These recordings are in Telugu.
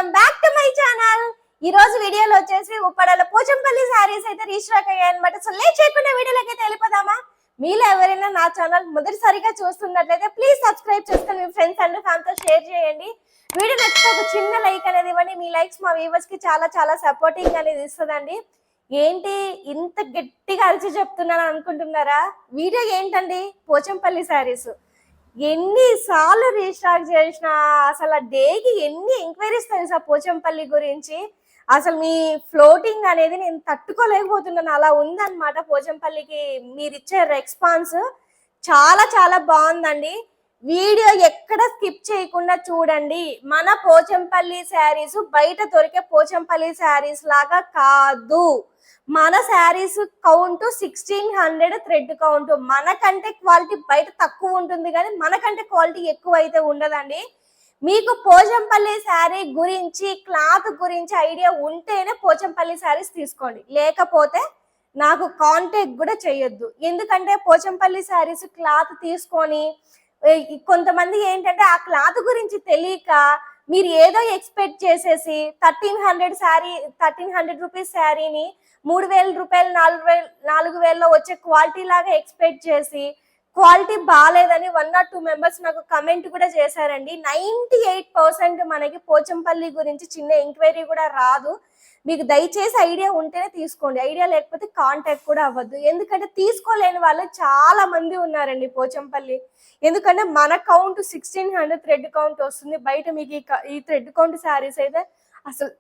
Welcome back to my channel. ఈ రోజు వీడియోలో వచ్చేసి ఉప్పడల పోచంపల్లి సారీస్ అయితే రీస్టాక్ అయ్యాయి అన్నమాట. సో లేట్ చేయకుండా వీడియోలోకి అయితే వెళ్ళిపోదామా? మీలో ఎవరైనా నా ఛానల్ మొదటిసారిగా చూస్తున్నట్లయితే ప్లీజ్ సబ్స్క్రైబ్ చేసుకొని మీ ఫ్రెండ్స్ అండ్ ఫ్యామిలీతో షేర్ చేయండి. వీడియో నచ్చితే ఒక చిన్న లైక్ అనేది ఇవ్వండి. మీ లైక్స్ మా వ్యూవర్స్ కి చాలా చాలా సపోర్టింగ్ అనేది ఇస్తుందండి. ఏంటి ఇంత గట్టిగా అరిచి చెప్తున్నాను అనుకుంటున్నారా? వీడియో ఏంటండి, పోచంపల్లి సారీస్ ఎన్నిసార్లు రీస్టాక్ చేసినా అసలు ఆ డేకి ఎన్ని ఎంక్వైరీస్ తెలుసా పోచంపల్లి గురించి. అసలు మీ ఫ్లోటింగ్ అనేది నేను తట్టుకోలేకపోతున్నాను, అలా ఉందన్నమాట. పోచంపల్లికి మీరు ఇచ్చే రెస్పాన్స్ చాలా చాలా బాగుందండి. వీడియో ఎక్కడ స్కిప్ చేయకుండా చూడండి. మన పోచంపల్లి శారీస్ బయట దొరికే పోచంపల్లి శారీస్ లాగా కాదు. మన శారీస్ కౌంట్ 1600 థ్రెడ్ కౌంట్. మనకంటే క్వాలిటీ బయట తక్కువ ఉంటుంది కానీ మనకంటే క్వాలిటీ ఎక్కువ అయితే ఉండదండి. మీకు పోచంపల్లి శారీ గురించి, క్లాత్ గురించి ఐడియా ఉంటేనే పోచంపల్లి శారీస్ తీసుకోండి, లేకపోతే నాకు కాంటాక్ట్ కూడా చేయొద్దు. ఎందుకంటే పోచంపల్లి శారీస్ క్లాత్ తీసుకొని కొంతమంది ఏంటంటే ఆ క్లాత్ గురించి తెలియక మీరు ఏదో ఎక్స్పెక్ట్ చేసేసి 1300 రూపీస్ శారీని 3000 రూపాయలు 4000లో వచ్చే క్వాలిటీ లాగా ఎక్స్పెక్ట్ చేసి క్వాలిటీ బాగాలేదని 1 or 2 మెంబర్స్ నాకు కమెంట్ కూడా చేశారండి. 98% మనకి పోచంపల్లి గురించి చిన్న ఎంక్వైరీ కూడా రాదు. మీకు దయచేసి ఐడియా ఉంటేనే తీసుకోండి, ఐడియా లేకపోతే కాంటాక్ట్ కూడా అవ్వద్దు. ఎందుకంటే తీసుకోలేని వాళ్ళు చాలా మంది ఉన్నారండి పోచంపల్లి. ఎందుకంటే మన కౌంట్ 1600 థ్రెడ్ కౌంట్ వస్తుంది. బయట మీకు ఈ థ్రెడ్ కౌంట్ శారీస్ అయితే అసలు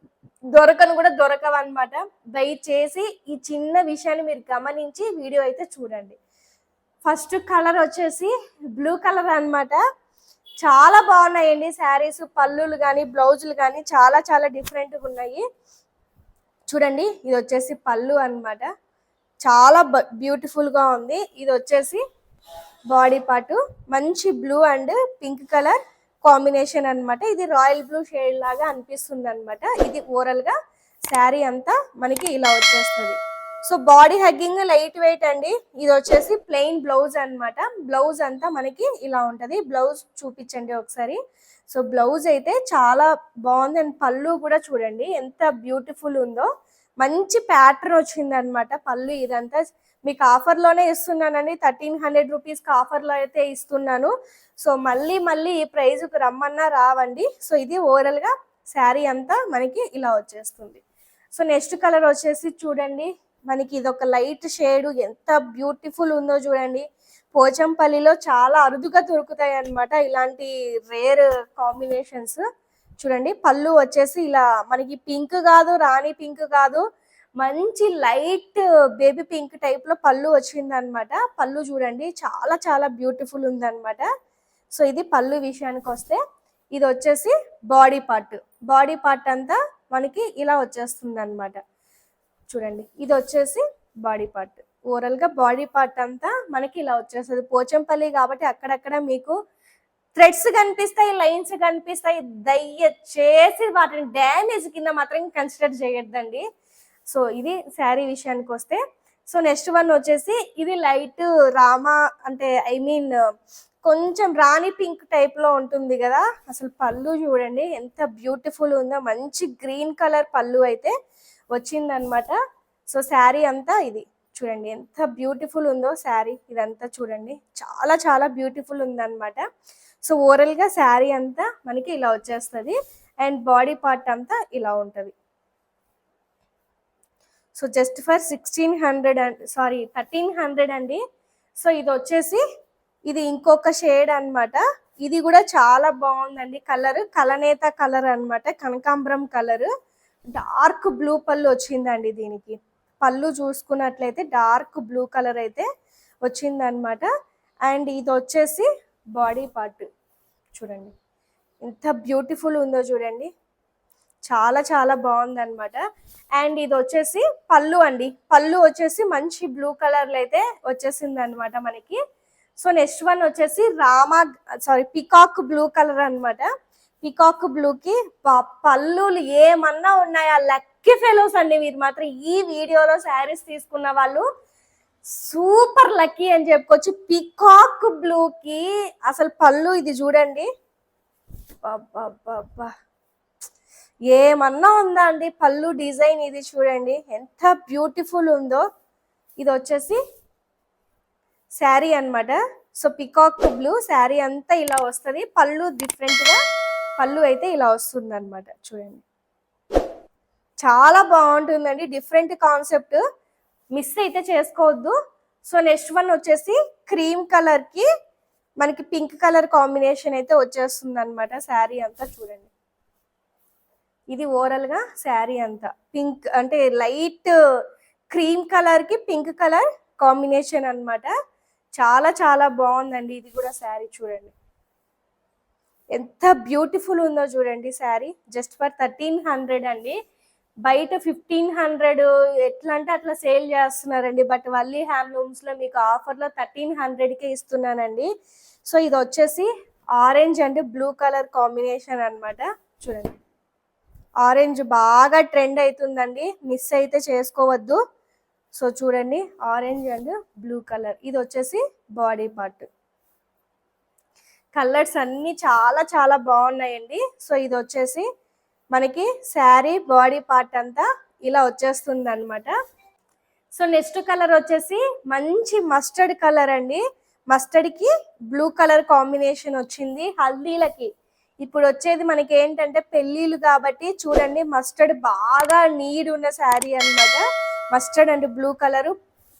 దొరకను కూడా దొరకవన్నమాట. దయచేసి ఈ చిన్న విషయాన్ని మీరు గమనించి వీడియో అయితే చూడండి. ఫస్ట్ కలర్ వచ్చేసి బ్లూ కలర్ అన్నమాట. చాలా బాగున్నాయండి శారీస్. పళ్ళులు కానీ బ్లౌజులు కానీ చాలా చాలా డిఫరెంట్గా ఉన్నాయి. చూడండి, ఇది వచ్చేసి పళ్ళు అన్నమాట. చాలా బ్యూటిఫుల్గా ఉంది. ఇది వచ్చేసి బాడీ పార్ట్, మంచి blue and pink colour combination అన్నమాట. ఇది రాయల్ బ్లూ షేడ్ లాగా అనిపిస్తుంది అన్నమాట. ఇది ఓవరాల్ గా శారీ అంతా మనకి ఇలా వచ్చేస్తుంది. So body hugging light weight అండి. ఇది వచ్చేసి ప్లెయిన్ బ్లౌజ్ అన్నమాట. బ్లౌజ్ అంతా మనకి ఇలా ఉంటది. బ్లౌజ్ చూపించండి ఒకసారి. సో బ్లౌజ్ అయితే చాలా బాగుంది. అండ్ పళ్ళు కూడా చూడండి ఎంత బ్యూటిఫుల్ ఉందో. మంచి ప్యాటర్న్ వచ్చింది అనమాట పళ్ళు. ఇదంతా మీకు ఆఫర్లోనే ఇస్తున్నానండి. 1300 రూపీస్కి ఆఫర్లో అయితే ఇస్తున్నాను. సో మళ్ళీ ఈ ప్రైజ్కి రమ్మన్నా రావండి. సో ఇది ఓవరాల్గా శారీ అంతా మనకి ఇలా వచ్చేస్తుంది. సో నెక్స్ట్ కలర్ వచ్చేసి చూడండి, మనకి ఇది ఒక లైట్ షేడ్. ఎంత బ్యూటిఫుల్ ఉందో చూడండి. పోచంపల్లిలో చాలా అరుదుగా దొరుకుతాయి అన్నమాట ఇలాంటి రేర్ కాంబినేషన్స్. చూడండి, పళ్ళు వచ్చేసి ఇలా మనకి పింక్ కాదు, రాణి పింక్ కాదు, మంచి లైట్ బేబీ పింక్ టైప్ లో పళ్ళు వచ్చింది అనమాట. పళ్ళు చూడండి చాలా చాలా బ్యూటిఫుల్ ఉంది అనమాట. సో ఇది పళ్ళు విషయానికి వస్తే, ఇది వచ్చేసి బాడీ పార్ట్. బాడీ పార్ట్ అంతా మనకి ఇలా వచ్చేస్తుంది అనమాట. చూడండి, ఇది వచ్చేసి బాడీ పార్ట్. ఓవరాల్ గా బాడీ పార్ట్ అంతా మనకి ఇలా వచ్చేస్తుంది. పోచంపల్లి కాబట్టి అక్కడక్కడ మీకు థ్రెడ్స్ కనిపిస్తాయి, లైన్స్ కనిపిస్తాయి. దయచేసి వాటిని డ్యామేజ్ కింద మాత్రం కన్సిడర్ చేయొద్దండి. సో ఇది శారీ విషయానికి వస్తే, సో నెక్స్ట్ వన్ వచ్చేసి ఇది లైట్ రామా అంటే కొంచెం రాణి పింక్ టైప్ లో ఉంటుంది కదా. అసలు పళ్ళు చూడండి ఎంత బ్యూటిఫుల్ ఉందో. మంచి గ్రీన్ కలర్ పళ్ళు అయితే వచ్చిందనమాట. సో శారీ అంతా ఇది చూడండి ఎంత బ్యూటిఫుల్ ఉందో శారీ. ఇదంతా చూడండి చాలా చాలా బ్యూటిఫుల్ ఉందన్నమాట. సో ఓవరాల్ గా శారీ అంతా మనకి ఇలా వచ్చేస్తుంది. అండ్ బాడీ పార్ట్ అంతా ఇలా ఉంటుంది. సో జస్ట్ ఫర్ 1300 అండి. సో ఇది వచ్చేసి ఇది ఇంకొక షేడ్ అన్నమాట. ఇది కూడా చాలా బాగుందండి. కలర్ కలనేత కలర్ అన్నమాట, కనకాంబరం కలర్. డార్క్ బ్లూ పళ్ళు వచ్చిందండి దీనికి. పళ్ళు చూసుకున్నట్లయితే డార్క్ బ్లూ కలర్ అయితే వచ్చిందనమాట. అండ్ ఇది వచ్చేసి బాడీ పార్ట్. చూడండి ఎంత బ్యూటిఫుల్ ఉందో చూడండి, చాలా చాలా బాగుందన్నమాట. అండ్ ఇది వచ్చేసి పళ్ళు అండి. పళ్ళు వచ్చేసి మంచి బ్లూ కలర్లో అయితే వచ్చేసింది అనమాట మనకి. సో నెక్స్ట్ వన్ వచ్చేసి పికాక్ బ్లూ కలర్ అన్నమాట. పికాక్ బ్లూకి పళ్ళులు ఏమన్నా ఉన్నాయా? లక్కీ ఫెలోస్ అండి మీరు మాత్రం. ఈ వీడియోలో శారీస్ తీసుకున్న వాళ్ళు సూపర్ లక్కీ అని చెప్పుకోవచ్చు. పికాక్ బ్లూకి అసలు పళ్ళు ఇది చూడండి, ఏమన్నా ఉందా అండి పళ్ళు డిజైన్. ఇది చూడండి ఎంత బ్యూటిఫుల్ ఉందో. ఇది వచ్చేసి శారీ అన్నమాట. సో పికాక్ బ్లూ శారీ అంతా ఇలా వస్తుంది. పళ్ళు డిఫరెంట్గా పళ్ళు అయితే ఇలా వస్తుంది అనమాట. చూడండి చాలా బాగుంటుందండి. డిఫరెంట్ కాన్సెప్ట్, మిస్ అయితే చేసుకోవద్దు. సో నెక్స్ట్ వన్ వచ్చేసి క్రీమ్ కలర్కి మనకి పింక్ కలర్ కాంబినేషన్ అయితే వచ్చేస్తుంది అనమాట. శారీ అంతా చూడండి. ఇది ఓవరాల్గా శారీ అంతా పింక్ అంటే లైట్ క్రీమ్ కలర్కి పింక్ కలర్ కాంబినేషన్ అన్నమాట. చాలా చాలా బాగుందండి. ఇది కూడా శారీ చూడండి ఎంత బ్యూటిఫుల్ ఉందో చూడండి. శారీ జస్ట్ ఫర్ 1300 అండి. బయట 1500 ఎట్లా అంటే అట్లా సేల్ చేస్తున్నారండి. బట్ వల్లీ హ్యాండ్లూమ్స్లో మీకు ఆఫర్లో 1300కే ఇస్తున్నానండి. సో ఇది వచ్చేసి orange and blue colour combination అన్నమాట. చూడండి ఆరెంజ్ బాగా ట్రెండ్ అవుతుందండి, మిస్ అయితే చేసుకోవద్దు. సో చూడండి ఆరెంజ్ అండ్ బ్లూ కలర్. ఇది వచ్చేసి బాడీ పార్ట్. కలర్స్ అన్నీ చాలా చాలా బాగున్నాయండి. సో ఇది వచ్చేసి మనకి శారీ బాడీ పార్ట్ అంతా ఇలా వచ్చేస్తుంది అనమాట. సో నెక్స్ట్ కలర్ వచ్చేసి మంచి మస్టర్డ్ కలర్ అండి. మస్టర్డ్కి బ్లూ కలర్ కాంబినేషన్ వచ్చింది హల్దీలకి. ఇప్పుడు వచ్చేది మనకి ఏంటంటే పెళ్ళిళ్ళు కాబట్టి చూడండి మస్టర్డ్ బాగా నీడ్ ఉన్న శారీ అన్నమాట. Mustard and blue colour.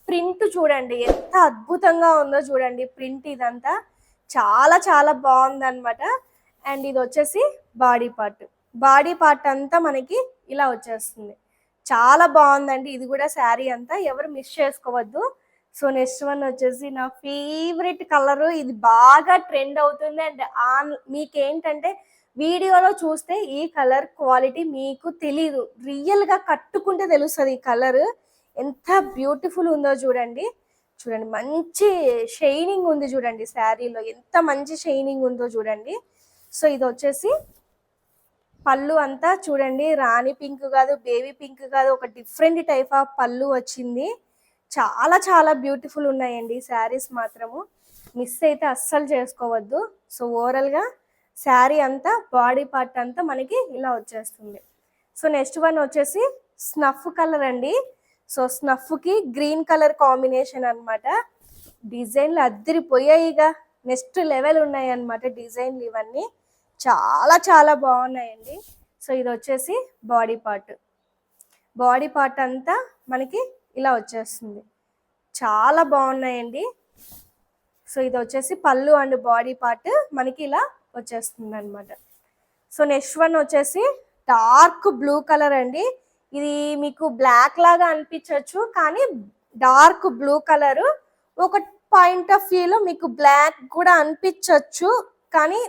Print చూడండి ఎంత అద్భుతంగా ఉందో చూడండి ప్రింట్. ఇదంతా చాలా చాలా బాగుంది అనమాట. అండ్ ఇది వచ్చేసి బాడీ పార్ట్. బాడీ పార్ట్ అంతా మనకి ఇలా వచ్చేస్తుంది. చాలా బాగుందండి. ఇది కూడా శారీ అంతా ఎవరు మిస్ చేసుకోవద్దు. సో నెక్స్ట్ వన్ వచ్చేసి నా ఫేవరెట్ కలరు. ఇది బాగా ట్రెండ్ అవుతుంది. అండ్ మీకేంటంటే వీడియోలో చూస్తే ఈ కలర్ క్వాలిటీ మీకు తెలీదు, రియల్గా కట్టుకుంటే తెలుస్తుంది. ఈ కలర్ ఎంత బ్యూటిఫుల్ ఉందో చూడండి. చూడండి మంచి షైనింగ్ ఉంది చూడండి శారీలో, ఎంత మంచి షైనింగ్ ఉందో చూడండి. సో ఇది వచ్చేసి పళ్ళు అంతా చూడండి రాణి పింక్ కాదు, బేబీ పింక్ కాదు, ఒక డిఫరెంట్ టైప్ ఆఫ్ పళ్ళు వచ్చింది. చాలా చాలా బ్యూటిఫుల్ ఉన్నాయండి శారీస్ మాత్రము, మిస్ అయితే అస్సలు చేసుకోవద్దు. సో ఓవరాల్గా శారీ అంతా బాడీ పార్ట్ అంతా మనకి ఇలా వచ్చేస్తుంది. సో నెక్స్ట్ వన్ వచ్చేసి స్నఫ్ కలర్ అండి. సో స్నఫ్కి గ్రీన్ కలర్ కాంబినేషన్ అనమాట. డిజైన్లు అద్దరిపోయాయిగా, నెక్స్ట్ లెవెల్ ఉన్నాయి అన్నమాట డిజైన్లు. ఇవన్నీ చాలా చాలా బాగున్నాయండి. సో ఇది వచ్చేసి బాడీ పార్ట్. బాడీ పార్ట్ అంతా మనకి ఇలా వచ్చేస్తుంది. చాలా బాగున్నాయండి. సో ఇది వచ్చేసి పళ్ళు అండ్ బాడీ పార్ట్ మనకి ఇలా వచ్చేస్తుంది అనమాట. సో నెక్స్ట్ వన్ వచ్చేసి డార్క్ బ్లూ కలర్ అండి. ఇది మీకు బ్లాక్ లాగా అనిపించవచ్చు, కానీ డార్క్ బ్లూ కలరు. ఒక పాయింట్ ఆఫ్ వ్యూలో మీకు బ్లాక్ కూడా అనిపించవచ్చు, కానీ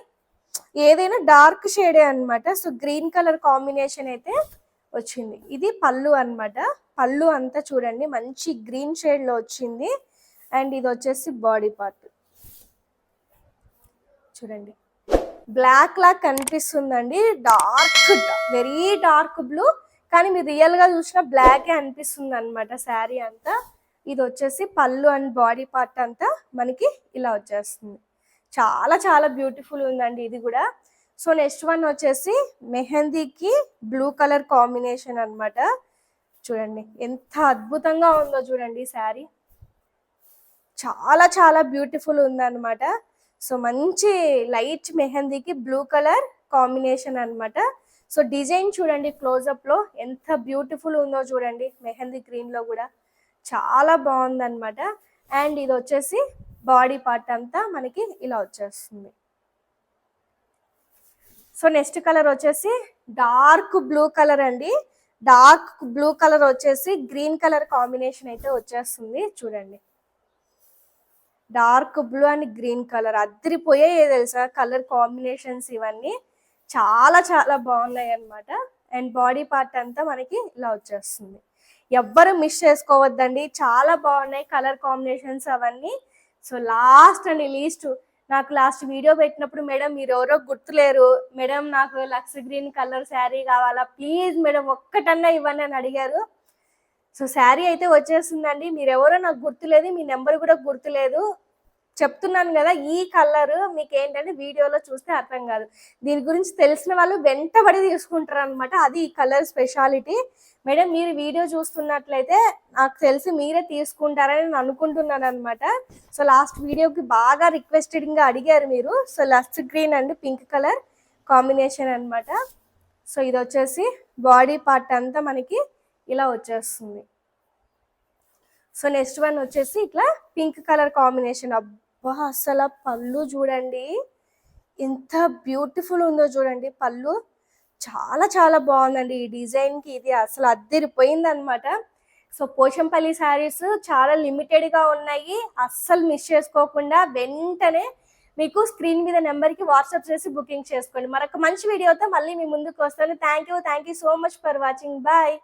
ఏదైనా డార్క్ షేడే అనమాట. సో గ్రీన్ కలర్ కాంబినేషన్ అయితే వచ్చింది. ఇది పళ్ళు అనమాట. పళ్ళు అంతా చూడండి మంచి గ్రీన్ షేడ్లో వచ్చింది. అండ్ ఇది వచ్చేసి బాడీ పార్ట్. చూడండి బ్లాక్ లాగా కనిపిస్తుందండి, డార్క్ వెరీ డార్క్ బ్లూ, కానీ మీరు రియల్గా చూసిన బ్లాకే అనిపిస్తుంది అనమాట శారీ అంతా. ఇది వచ్చేసి పళ్ళు అండ్ బాడీ పార్ట్ అంతా మనకి ఇలా వచ్చేస్తుంది. చాలా చాలా బ్యూటిఫుల్ ఉందండి ఇది కూడా. సో నెక్స్ట్ వన్ వచ్చేసి మెహందీకి బ్లూ కలర్ కాంబినేషన్ అనమాట. చూడండి ఎంత అద్భుతంగా ఉందో చూడండి శారీ, చాలా చాలా బ్యూటిఫుల్ ఉందన్నమాట. సో మంచి లైట్ మెహందీకి బ్లూ కలర్ కాంబినేషన్ అనమాట. సో డిజైన్ చూడండి క్లోజప్లో ఎంత బ్యూటిఫుల్ ఉందో చూడండి. మెహందీ గ్రీన్లో కూడా చాలా బాగుందన్నమాట. అండ్ ఇది వచ్చేసి బాడీ పార్ట్ అంతా మనకి ఇలా వచ్చేస్తుంది. సో నెక్స్ట్ కలర్ వచ్చేసి డార్క్ బ్లూ కలర్ అండి. డార్క్ బ్లూ కలర్ వచ్చేసి గ్రీన్ కలర్ కాంబినేషన్ అయితే వచ్చేస్తుంది. చూడండి dark blue and green colour అద్దరిపోయాయి తెలుసా కలర్ కాంబినేషన్స్. ఇవన్నీ చాలా చాలా బాగున్నాయి అన్నమాట. అండ్ బాడీ పార్ట్ అంతా మనకి ఇలా వచ్చేస్తుంది. ఎవ్వరు మిస్ చేసుకోవద్దండి, చాలా బాగున్నాయి కలర్ కాంబినేషన్స్ అవన్నీ. సో లాస్ట్ అండ్ లీస్ట్, నాకు లాస్ట్ వీడియో పెట్టినప్పుడు మేడం మీరు ఎవరో గుర్తులేరు మేడం, నాకు లక్స్ గ్రీన్ కలర్ శారీ కావాలా ప్లీజ్ మేడం ఒక్కటన్నా ఇవ్వండి అని అడిగారు. సో శారీ అయితే వచ్చేస్తుందండి. మీరు ఎవరో నాకు గుర్తులేదు, మీ నెంబర్ కూడా గుర్తులేదు. చెప్తున్నాను కదా, ఈ కలర్ మీకు ఏంటంటే వీడియోలో చూస్తే అర్థం కాదు. దీని గురించి తెలిసిన వాళ్ళు వెంటబడి తీసుకుంటారు అనమాట. అది ఈ కలర్ స్పెషాలిటీ. మేడం మీరు వీడియో చూస్తున్నట్లయితే నాకు తెలిసి మీరే తీసుకుంటారని నేను అనుకుంటున్నాను అనమాట. సో లాస్ట్ వీడియోకి బాగా రిక్వెస్టెడ్గా అడిగారు మీరు. So lust green and pink colour combination అనమాట. సో ఇది వచ్చేసి బాడీ పార్ట్ అంతా మనకి ఇలా వచ్చేస్తుంది. సో నెక్స్ట్ వన్ వచ్చేసి ఇట్లా పింక్ కలర్ కాంబినేషన్. అబ్బా అసలు పళ్ళు చూడండి ఎంత బ్యూటిఫుల్ ఉందో చూడండి. పళ్ళు చాలా చాలా బాగుందండి. ఈ డిజైన్కి ఇది అసలు అద్దరిపోయింది అనమాట. సో పోచంపల్లి శారీస్ చాలా లిమిటెడ్గా ఉన్నాయి. అస్సలు మిస్ చేసుకోకుండా వెంటనే మీకు స్క్రీన్ మీద నెంబర్కి వాట్సాప్ చేసి బుకింగ్ చేసుకోండి. మరొక మంచి వీడియోతో మళ్ళీ మీ ముందుకు వస్తాను. Thank you so much for watching. Bye.